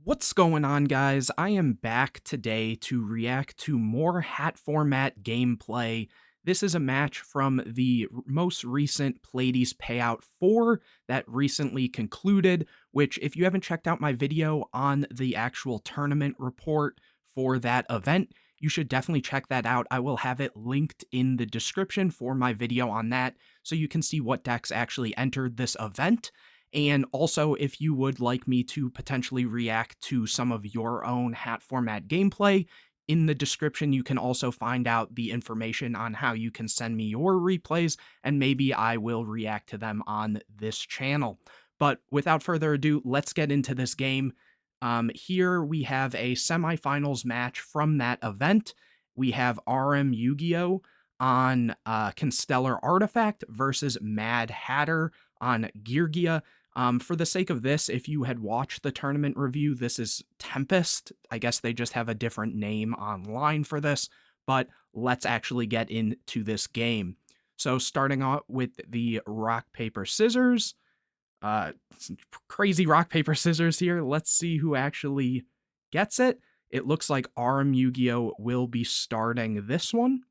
What's going on, guys? I am back today to react to more hat format gameplay. This is a match from the most recent Pleiades Payout 4 that recently concluded, which, if you haven't checked out my video on the actual tournament report for that event, you should definitely check that out. I will have it linked in the description for my video on that so you can see what decks actually entered this event. And also, if you would like me to potentially react to some of your own hat format gameplay, in the description you can also find out the information on how you can send me your replays, and maybe I will react to them on this channel. But without further ado, let's get into this game. Here we have a semifinals match from that event. We have RM Yu-Gi-Oh! On Constellar Artifact versus Mad Hatter on Geargia. For the sake of this, if you had watched the tournament review, this is Tempest. I guess they just have a different name online for this, but let's actually get into this game. So starting out with the rock, paper, scissors. Crazy rock, paper, scissors here. Let's see who actually gets it. It looks like RM Yu-Gi-Oh! Will be starting this one.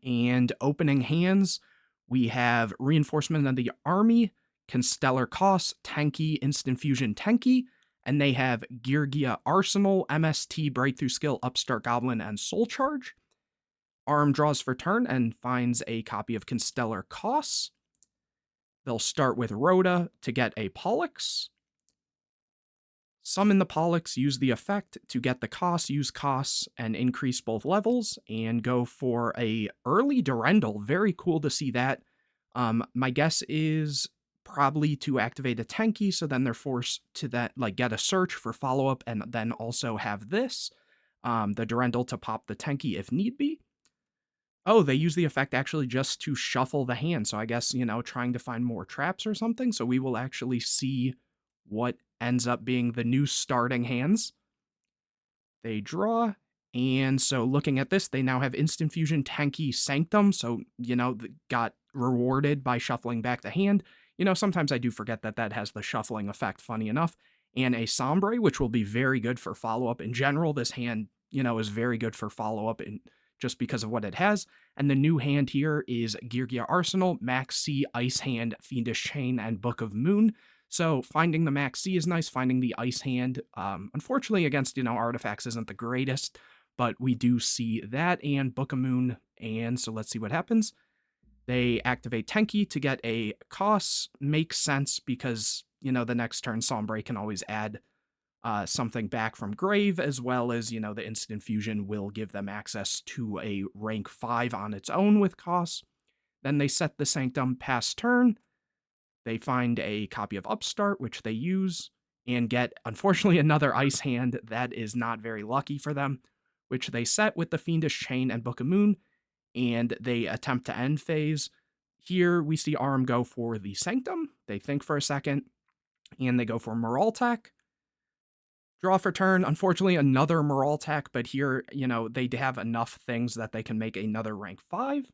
And opening hands, we have Reinforcement of the Army, Constellar Cost, Tenki, Instant Fusion Tenki, and they have Geargia Arsenal, MST, Breakthrough Skill, Upstart Goblin, and Soul Charge. Arm draws for turn and finds a copy of Constellar Cost. They'll start with Rhoda to get a Pollux. Summon the Pollux, use the effect to get the cost, use costs, and increase both levels, and go for a early Durendal. Very cool to see that. My guess is probably to activate a Tenki, so then they're forced to get a search for follow-up, and then also have this, the Durendal to pop the Tenki if need be. Oh, they use the effect actually just to shuffle the hand, so I guess, trying to find more traps or something, so we will actually see what ends up being the new starting hands. They draw, and so looking at this, they now have Instant Fusion Tenki Sanctum, so, got rewarded by shuffling back the hand. Sometimes I do forget that that has the shuffling effect, funny enough. And a Sombre, which will be very good for follow-up. In general, this hand, is very good for follow-up just because of what it has. And the new hand here is Geargia Arsenal, Max C, Ice Hand, Fiendish Chain, and Book of Moon. So finding the Max C is nice, finding the Ice Hand, unfortunately against, artifacts isn't the greatest, but we do see that, and Book of Moon, and so let's see what happens. They activate Tenki to get a cost. Makes sense because, the next turn Sombre can always add something back from grave, as well as, the Instant Fusion will give them access to a rank 5 on its own with costs. Then they set the Sanctum past turn. They find a copy of Upstart, which they use, and get, unfortunately, another Ice Hand. That is not very lucky for them, which they set with the Fiendish Chain and Book of Moon, and they attempt to end phase. Here we see Arm go for the Sanctum. They think for a second, and they go for Moraltech. Draw for turn. Unfortunately, another Moraltech, but here, they have enough things that they can make another rank 5.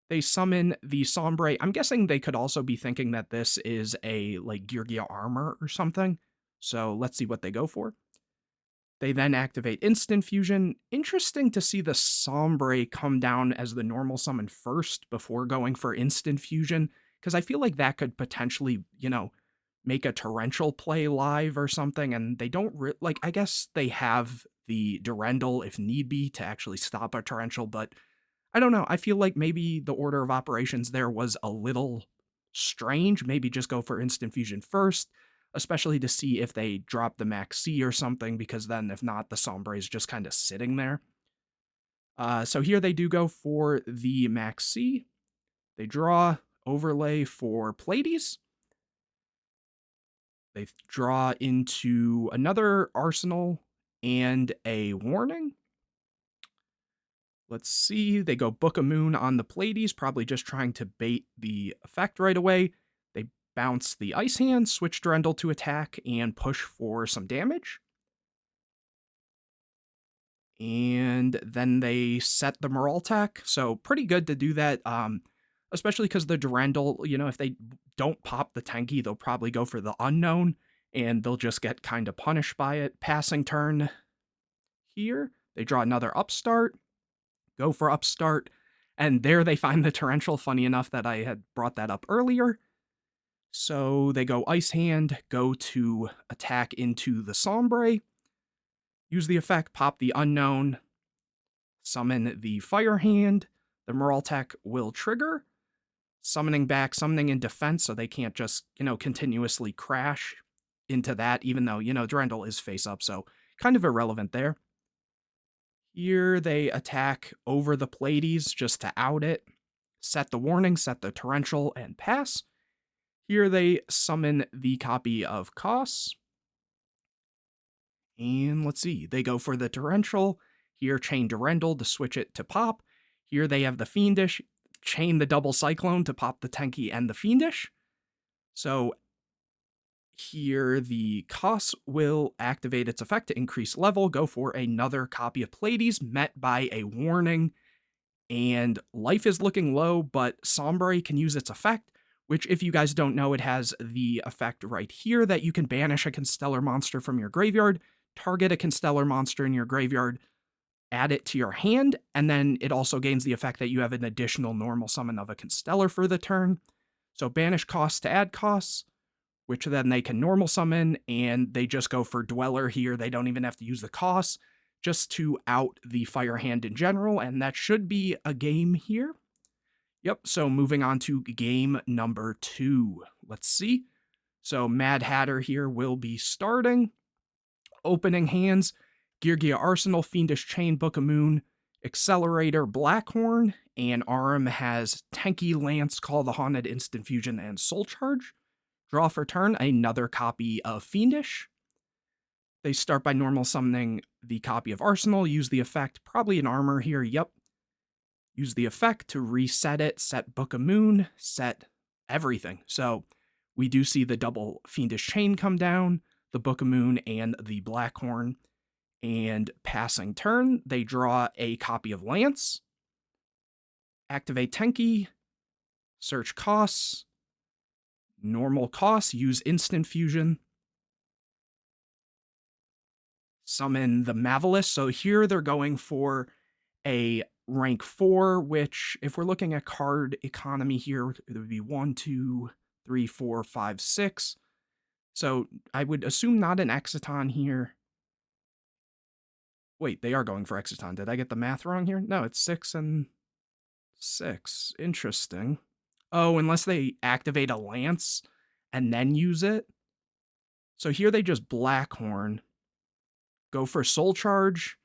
They summon the Sombre. I'm guessing they could also be thinking that this is a, Geargia Armor or something. So let's see what they go for. They then activate Instant Fusion. Interesting to see the Sombre come down as the normal summon first before going for Instant Fusion, because I feel like that could potentially, make a torrential play live or something, and they don't, I guess they have the Durendal if need be to actually stop a torrential, but I don't know. I feel like maybe the order of operations there was a little strange. Maybe just go for Instant Fusion first, especially to see if they drop the Max C or something, because then if not, the Sombre is just kind of sitting there. So here they do go for the Max C. They draw, overlay for Pleiades. They draw into another Arsenal and a Warning. Let's see, they go Book of Moon on the Pleiades, probably just trying to bait the effect right away. They bounce the Ice Hand, switch Durendal to attack, and push for some damage. And then they set the Moraltech, so pretty good to do that, especially because the Durendal, if they don't pop the Tenki, they'll probably go for the Unknown, and they'll just get kind of punished by it. Passing turn here, they draw another upstart, go for upstart, and there they find the torrential. Funny enough that I had brought that up earlier. So they go Ice Hand, go to attack into the Sombre, use the effect, pop the Unknown, summon the Fire Hand. The Moraltech will trigger, summoning back, summoning in defense, so they can't just, continuously crash into that, even though, Durendal is face up, so kind of irrelevant there. Here they attack over the Pleiades just to out it, set the warning, set the torrential, and pass. Here they summon the copy of Kos. And let's see, they go for the torrential. Here, chain Durendal to switch it to pop. Here they have the Fiendish, chain the double Cyclone to pop the Tenki and the Fiendish. So here the Kos will activate its effect to increase level, go for another copy of Pleiades, met by a warning, and life is looking low, but Sombre can use its effect, which, if you guys don't know, it has the effect right here that you can banish a Constellar monster from your graveyard, target a Constellar monster in your graveyard, add it to your hand, and then it also gains the effect that you have an additional normal summon of a Constellar for the turn. So banish costs to add costs, which then they can normal summon, and they just go for Dweller here. They don't even have to use the costs, just to out the Fire Hand in general, and that should be a game here. Yep, so moving on to game number 2. Let's see. So Mad Hatter here will be starting. Opening hands, Geargia Arsenal, Fiendish Chain, Book of Moon, Accelerator, Blackhorn, and Arm has Tenki, Lance, Call the Haunted, Instant Fusion, and Soul Charge. Draw for turn, another copy of Fiendish. They start by normal summoning the copy of Arsenal, use the effect, probably an armor here, yep. Use the effect to reset it, set Book of Moon, set everything. So we do see the double Fiendish Chain come down, the Book of Moon, and the Blackhorn. And passing turn, they draw a copy of Lance, activate Tenki, search costs, normal costs, use Instant Fusion, summon the Madolche. So here they're going for a rank 4, which, if we're looking at card economy here, it would be 1, 2, 3, 4, 5, 6. So I would assume not an Exciton here. Wait, they are going for Exciton. Did I get the math wrong here? No, it's 6 and 6. Interesting. Oh, unless they activate a Lance and then use it. So here they just Blackhorn, go for Soul Charge,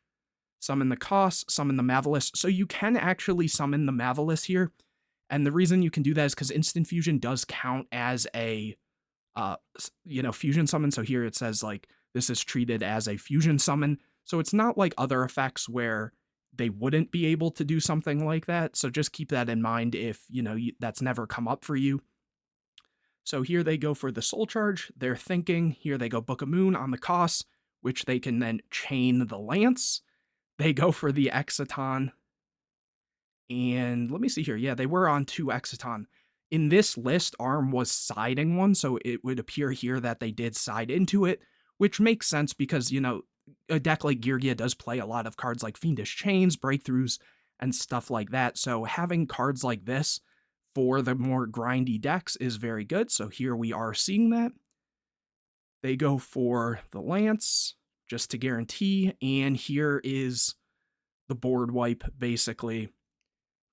summon the Kos, summon the Madolche. So you can actually summon the Madolche here. And the reason you can do that is because Instant Fusion does count as a, fusion summon. So here it says, like, this is treated as a fusion summon. So it's not like other effects where they wouldn't be able to do something like that. So just keep that in mind if, that's never come up for you. So here they go for the Soul Charge. They're thinking. Here they go Book of Moon on the Kos, which they can then chain the Lance. They go for the Exciton. And let me see here. Yeah, they were on 2 Exciton. In this list, Arm was siding one, so it would appear here that they did side into it, which makes sense because, a deck like Geargia does play a lot of cards like Fiendish Chains, Breakthroughs, and stuff like that. So having cards like this for the more grindy decks is very good. So here we are seeing that. They go for the Lance, just to guarantee, and here is the board wipe, basically.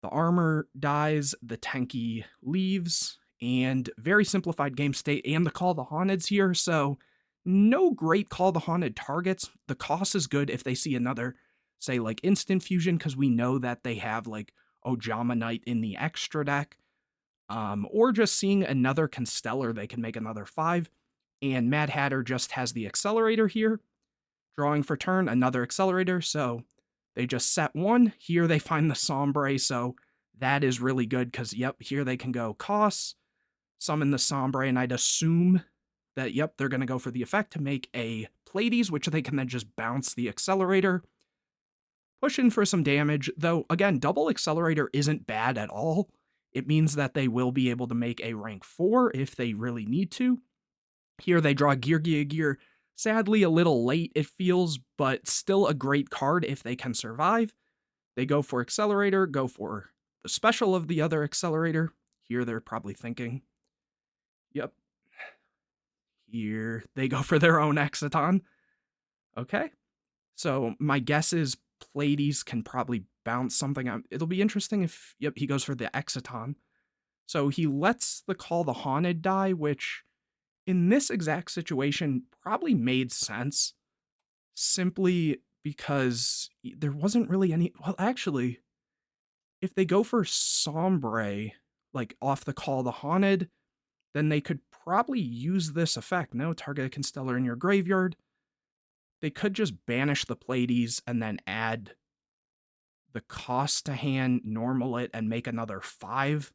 The armor dies, the Tenki leaves, and very simplified game state, and the Call the Haunted's here, so no great Call the Haunted targets. The cost is good if they see another, say, like Instant Fusion, because we know that they have, like, Ojama Knight in the extra deck, or just seeing another Constellar, they can make another 5, and Mad Hatter just has the Accelerator here, drawing for turn, another Accelerator, so they just set 1. Here they find the Sombre, so that is really good, because, yep, here they can go Kos, summon the Sombre, and I'd assume that, yep, they're going to go for the effect to make a Pleiades, which they can then just bounce the Accelerator. Push in for some damage, though, again, double Accelerator isn't bad at all. It means that they will be able to make a rank 4 if they really need to. Here they draw Geargia Gear. Sadly, a little late, it feels, but still a great card if they can survive. They go for Accelerator, go for the special of the other Accelerator. Here they're probably thinking, yep. Here they go for their own Exciton. Okay. So my guess is Pleiades can probably bounce something out. It'll be interesting if, yep, he goes for the Exciton. So he lets the Call the Haunted die, which in this exact situation probably made sense simply because there wasn't really any. Well, actually, if they go for Sombre, like off the Call the Haunted, then they could probably use this effect. No, target a Constellar in your graveyard. They could just banish the Pleiades and then add the cost to hand, normal it, and make another 5.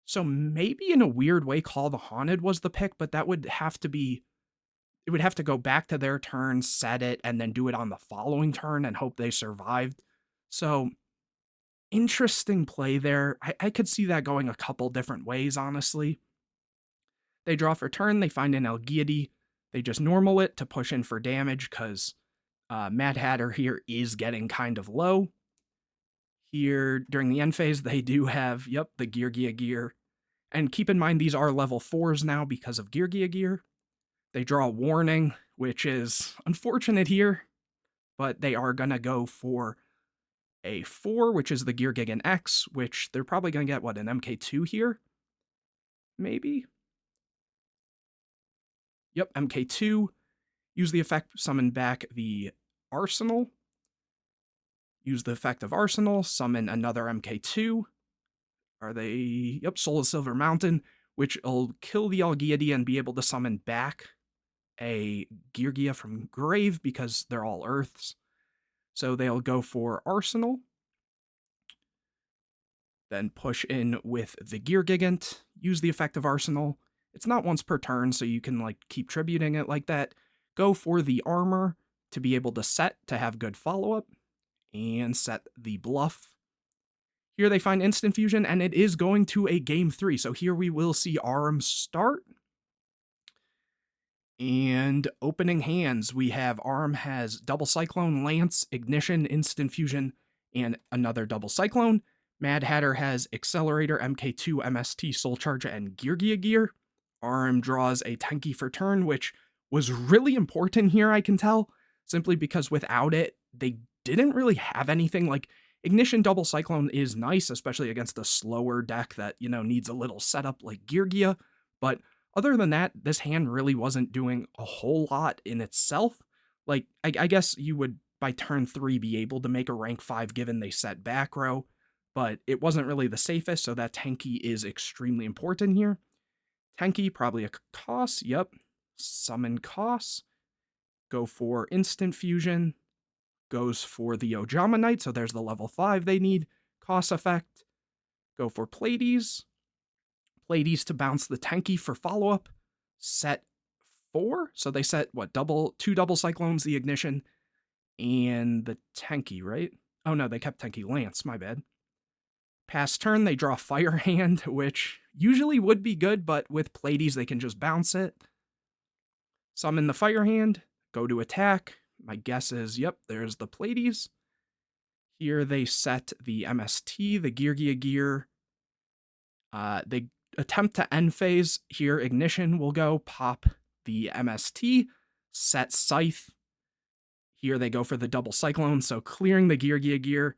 So maybe in a weird way, Call the Haunted was the pick, but that would have to be. It would have to go back to their turn, set it, and then do it on the following turn and hope they survived. So interesting play there. I could see that going a couple different ways, honestly. They draw for turn, they find an Algiady, they just normal it to push in for damage because Mad Hatter here is getting kind of low. Here, during the end phase, they do have, yep, the Geargia Gear. And keep in mind, these are level 4s now because of Geargia Gear. They draw a Warning, which is unfortunate here, but they are going to go for a 4, which is the Geargigan X, which they're probably going to get, what, an MK2 here? Maybe? Yep, MK2. Use the effect, summon back the Arsenal. Use the effect of Arsenal, summon another MK2. Are they? Yep, Soul of Silver Mountain, which will kill the Algiady and be able to summon back a Geargia from grave because they're all Earths. So they'll go for Arsenal. Then push in with the Geargigant. Use the effect of Arsenal. It's not once per turn, so you can like keep tributing it like that. Go for the Armor to be able to set to have good follow-up. And set the Bluff. Here they find Instant Fusion, and it is going to a Game 3. So here we will see Aram start. And opening hands, we have Aram has Double Cyclone, Lance, Ignition, Instant Fusion, and another Double Cyclone. Mad Hatter has Accelerator, MK2, MST, Soul Charge, and Geargia Gear. Aram draws a Tenki for turn, which was really important here, I can tell, simply because without it, they didn't really have anything. Like, Ignition Double Cyclone is nice, especially against a slower deck that, needs a little setup like Geargia, but other than that, this hand really wasn't doing a whole lot in itself. Like, I guess you would, by turn 3, be able to make a rank 5 given they set back row, but it wasn't really the safest, so that Tenki is extremely important here. Tenki, probably a cost, yep. Summon cost. Go for Instant Fusion. Goes for the Ojama Knight, so there's the level 5 they need. Cost effect. Go for Pleiades. Pleiades to bounce the Tenki for follow-up. Set 4, so they set, what, 2 double Cyclones, the Ignition, and the Tenki, right? Oh no, they kept Tenki Lance, my bad. Past turn, they draw Fire Hand, which usually would be good, but with Pleiades, they can just bounce it. Summon the Fire Hand, go to attack. My guess is, yep, there's the Pleiades. Here they set the MST, the Geargia Gear. They attempt to end phase. Here, Ignition will go, pop the MST, set Scythe. Here they go for the double Cyclone, so clearing the Geargia Gear,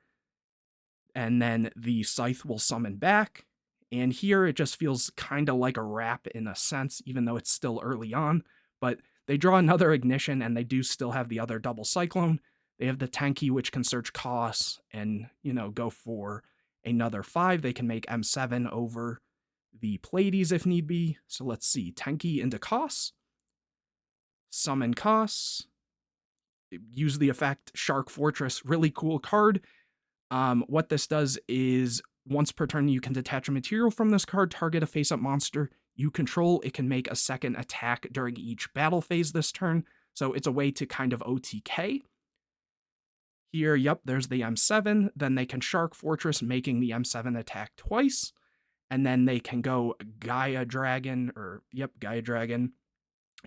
and then the Scythe will summon back. And here it just feels kind of like a wrap in a sense, even though it's still early on. But they draw another Ignition, and they do still have the other double Cyclone. They have the Tenki, which can search costs and, go for another 5. They can make M7 over the Pleiades if need be. So let's see. Tenki into costs. Summon costs. Use the effect Shark Fortress. Really cool card. What this does is once per turn, you can detach a material from this card, target a face-up monster you control. It can make a second attack during each battle phase this turn. So it's a way to kind of OTK. Here, yep, there's the M7. Then they can Shark Fortress, making the M7 attack twice. And then they can go Gaia Dragon,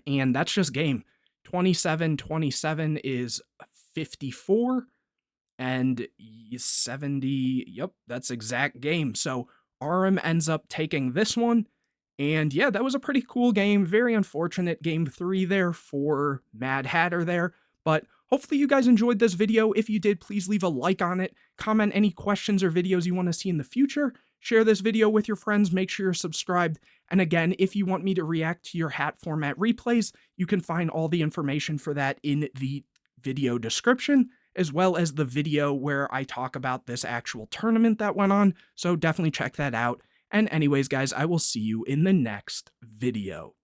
And that's just game. 27 is 54, and 70, yep, that's exact game. So Aram ends up taking this one. And yeah, that was a pretty cool game. Very unfortunate game 3 there for Mad Hatter there. But hopefully you guys enjoyed this video. If you did, please leave a like on it. Comment any questions or videos you want to see in the future. Share this video with your friends. Make sure you're subscribed. And again, if you want me to react to your hat format replays, you can find all the information for that in the video description, as well as the video where I talk about this actual tournament that went on. So definitely check that out. And anyways, guys, I will see you in the next video.